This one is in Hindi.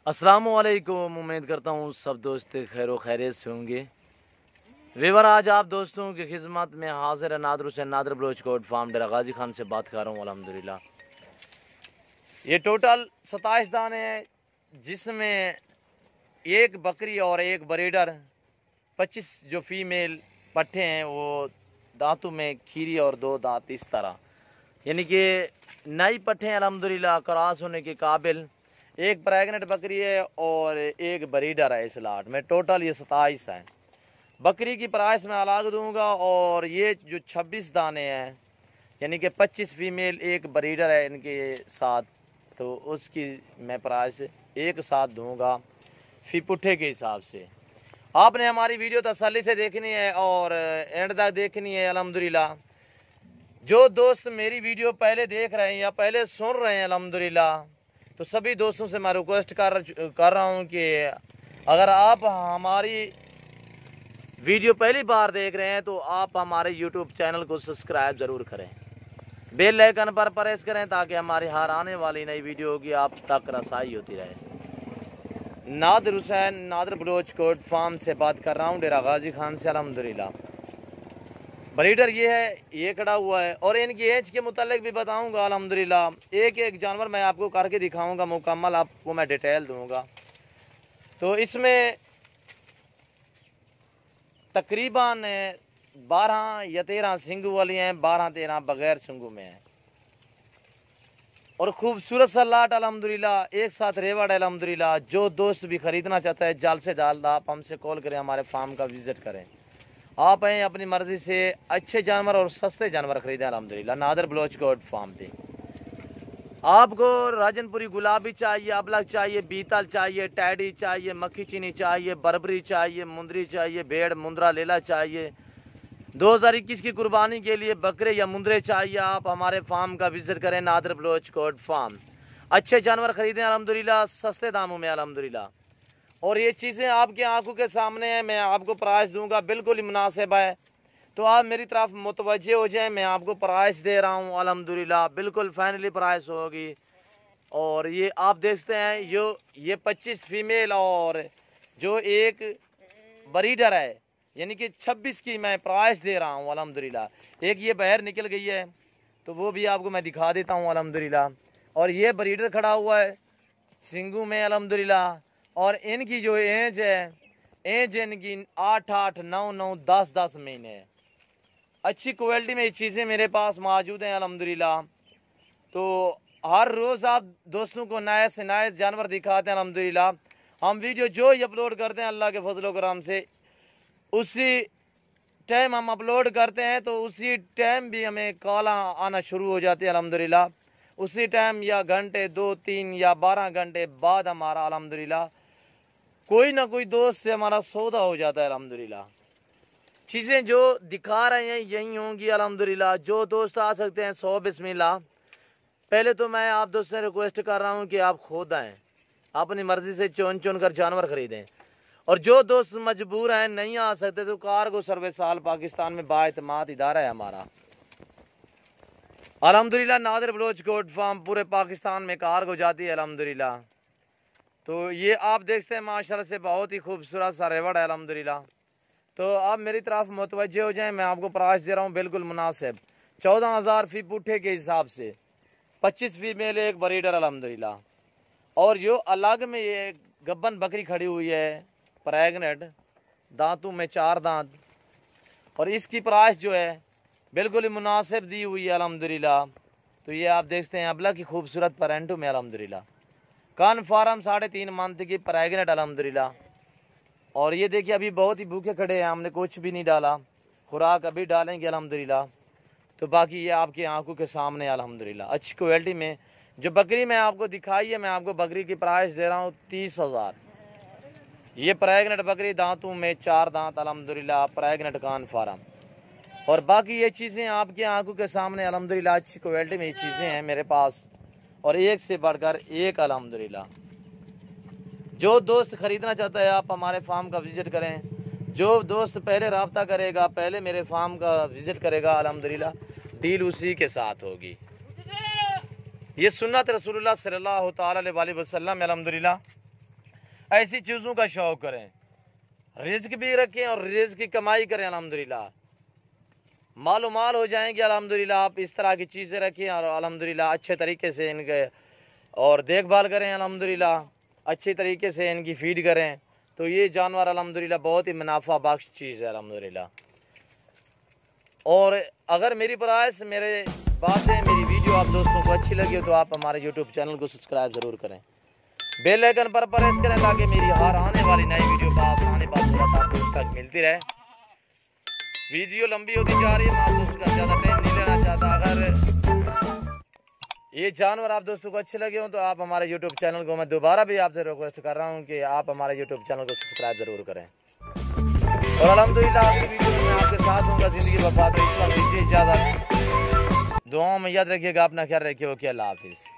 अस्सलामुअलैकुम। उम्मीद करता हूँ सब दोस्त खैर व खैरियत से होंगे। वेवर आज आप दोस्तों की खिदमत में हाजिर है नादर हुसैन नादर बलोच कोट फार्म डेरा गाजी खान से बात कर रहा हूँ। अल्हम्दुलिल्लाह ये टोटल 27 दाने हैं, जिसमें एक बकरी और एक ब्रीडर 25 जो फीमेल पट्ठे हैं वो दांतों में खीरी और 2 दांत इस तरह, यानी कि नई पट्ठे हैं अल्हम्दुलिल्लाह क्रॉस होने के काबिल। एक प्रेगनेंट बकरी है और एक ब्रीडर है इस लाट में। टोटल ये 27 है। बकरी की प्राइस मैं अलग दूंगा और ये जो 26 दाने हैं यानी कि 25 फीमेल एक ब्रीडर है इनके साथ, तो उसकी मैं प्राइस एक साथ दूंगा फी पुट्ठे के हिसाब से। आपने हमारी वीडियो तसल्ली से देखनी है और एंड तक देखनी है। अल्हम्दुलिल्लाह जो दोस्त मेरी वीडियो पहले देख रहे हैं या पहले सुन रहे हैं अल्हम्दुलिल्लाह, तो सभी दोस्तों से मैं रिक्वेस्ट कर रहा हूं कि अगर आप हमारी वीडियो पहली बार देख रहे हैं तो आप हमारे यूट्यूब चैनल को सब्सक्राइब ज़रूर करें, बेल आइकन पर प्रेस करें ताकि हमारी हर आने वाली नई वीडियो की आप तक रसाई होती रहे। नादर हुसैन नादर बलोच कोट फार्म से बात कर रहा हूँ, डेरा गाजी खान से। अल्हम्दुलिल्लाह ब्रीडर ये है, ये खड़ा हुआ है और इनकी एज के मुतालिक भी बताऊंगा। अल्हम्दुलिल्लाह एक एक जानवर मैं आपको करके दिखाऊंगा, मुकम्मल आपको मैं डिटेल दूंगा। तो इसमें तकरीबन 12 या 13 सिंगू वाली हैं, 12-13 बगैर सिंगू में हैं और खूबसूरत सा लाट अल्हम्दुलिल्लाह एक साथ रेवड़ है। अल्हम्दुलिल्लाह जो दोस्त भी खरीदना चाहता है जल्द से जल्द आप हमसे कॉल करें, हमारे फार्म का विजिट करें। आप हैं अपनी मर्जी से अच्छे जानवर और सस्ते जानवर खरीदें। अल्हम्दुलिल्लाह नादर बलोच कोट फार्म पे आपको राजनपुरी गुलाबी चाहिए, अबलग चाहिए, बीतल चाहिए, टैडी चाहिए, मक्खी चीनी चाहिए, बरबरी चाहिए, मुंदरी चाहिए, भेड़ मुंदरा लेला चाहिए, 2021 की कुर्बानी के लिए बकरे या मुंदरे चाहिए, आप हमारे फार्म का विजिट करें नादर बलोच कोट फार्म। अच्छे जानवर खरीदें अल्हम्दुलिल्लाह सस्ते दामों में अल्हम्दुलिल्लाह। और ये चीज़ें आपकी आंखों के सामने हैं, मैं आपको प्राइस दूंगा बिल्कुल ही मुनासिब है, तो आप मेरी तरफ मुतवज्जे हो जाएं। मैं आपको प्राइस दे रहा हूं अल्हम्दुलिल्लाह, बिल्कुल फाइनली प्राइस होगी। और ये आप देखते हैं ये 25 फीमेल और जो एक ब्रीडर है यानी कि 26 की मैं प्राइस दे रहा हूं अल्हम्दुलिल्लाह। एक ये बाहर निकल गई है तो वो भी आपको मैं दिखा देता हूँ अल्हम्दुलिल्लाह। और ये ब्रीडर खड़ा हुआ है सिंगू में अल्हम्दुलिल्लाह। और इनकी जो एज है, एज इनकी 8-8, 9-9, 10-10 महीने है। अच्छी क्वालिटी में ये चीज़ें मेरे पास मौजूद हैं अल्हम्दुलिल्लाह। तो हर रोज़ आप दोस्तों को नए से नए जानवर दिखाते हैं अल्हम्दुलिल्लाह। हम वीडियो जो ही अपलोड करते हैं अल्लाह के फजल करम से उसी टाइम हम अपलोड करते हैं, तो उसी टाइम भी हमें कॉल आना शुरू हो जाती है अल्हम्दुलिल्लाह। उसी टाइम या घंटे 2-3 या 12 घंटे बाद हमारा अल्हम्दुलिल्लाह कोई ना कोई दोस्त से हमारा सौदा हो जाता है अल्हम्दुलिल्लाह। चीज़ें जो दिखा रहे हैं यही होंगी अल्हम्दुलिल्लाह। जो दोस्त आ सकते हैं 100 बिस्मिल्लाह। पहले तो मैं आप दोस्तों से रिक्वेस्ट कर रहा हूं कि आप खुद आएँ, अपनी मर्जी से चुन चुन कर जानवर खरीदें। और जो दोस्त मजबूर हैं नहीं आ सकते तो कार्गो सर्विस आल पाकिस्तान में बाएतमाद इदारा है हमारा अल्हम्दुलिल्लाह। नादर बलोच कोट फार्म पूरे पाकिस्तान में कार्गो जाती है अल्हम्दुलिल्लाह। तो ये आप देखते हैं माशाल्लाह से बहुत ही खूबसूरत सा रेवड़ है अल्हम्दुलिल्लाह। तो आप मेरी तरफ मुतवज्जे हो जाएं, मैं आपको प्राइस दे रहा हूँ बिल्कुल मुनासिब 14,000 फी पुट्ठे के हिसाब से, 25 फीमेल एक ब्रीडर अल्हम्दुलिल्लाह। और जो अलग में ये गब्बन बकरी खड़ी हुई है प्रेगनेंट, दांतों में 4 दांत, और इसकी प्राइस जो है बिल्कुल ही मुनासिब दी हुई है अल्हम्दुलिल्लाह। तो ये आप देखते हैं अबला की खूबसूरत पेरेंटो में अल्हम्दुलिल्लाह। कान फार्म 3.5 मंथ की प्रेगनेंट अल्हम्दुलिल्लाह। और ये देखिए अभी बहुत ही भूखे खड़े हैं, हमने कुछ भी नहीं डाला, खुराक अभी डालेंगे अल्हम्दुलिल्लाह। तो बाकी ये आपकी आंखों के सामने अल्हम्दुलिल्लाह अच्छी क्वालिटी में जो बकरी मैं आपको दिखाई है, मैं आपको बकरी की प्राइस दे रहा हूँ 30,000। ये प्रेगनेंट बकरी दांतों में 4 दांत अल्हम्दुलिल्लाह, प्रेगनेंट कान फार्म। और बाकी ये चीज़ें आपकी आंखों के सामने अल्हम्दुलिल्लाह अच्छी क्वालिटी में ये चीज़ें हैं मेरे पास और एक से बढ़कर एक अल्हम्दुलिल्लाह। जो दोस्त खरीदना चाहता है आप हमारे फार्म का विजिट करें। जो दोस्त पहले रब्ता करेगा, पहले मेरे फार्म का विजिट करेगा अल्हम्दुलिल्लाह, डील उसी के साथ होगी। ये सुन्नत रसूलुल्लाह सल्लल्लाहु अलैहि वसल्लम अल्हम्दुलिल्लाह। ऐसी चीज़ों का शौक़ करें, रिज़्क भी रखें और रिज़्क की कमाई करें। अल्हम्दुलिल्लाह मालो माल हो जाएंगे। अल्हम्दुलिल्लाह आप इस तरह की चीज़ें रखें और अल्हम्दुलिल्लाह अच्छे तरीके से इनके और देखभाल करें। अल्हम्दुलिल्लाह अच्छे तरीके से इनकी फीड करें तो ये जानवर अल्हम्दुलिल्लाह बहुत ही मुनाफा बख्श चीज़ है अल्हम्दुलिल्लाह। और अगर मेरी प्राइस मेरे बातें मेरी वीडियो आप दोस्तों को अच्छी लगी तो आप हमारे यूट्यूब चैनल को सब्सक्राइब ज़रूर करें, बेल आइकन पर प्रेस करें ताकि मेरी हर आने वाली नई वीडियो आसानी बात आपको उस तक मिलती रहे। वीडियो लंबी होती जा रही है, मैं आप दोस्तों का ज़्यादा टाइम नहीं लेना चाहता। अगर ये जानवर आप दोस्तों को अच्छे लगे हो तो आप हमारे यूट्यूब चैनल को, मैं दोबारा भी आपसे रिक्वेस्ट कर रहा हूँ कि आप हमारे यूट्यूब चैनल को सब्सक्राइब ज़रूर करें। और अल्हम्दुलिल्लाह आपकी वीडियो में मैं आपके साथ हूँ ज़िंदगी बर्बाद। इस वक्त दीजिए इजाज़त, दुआओं में याद रखिएगा, अपना ख्याल रखिए। ओके, अल्लाह हाफिज़।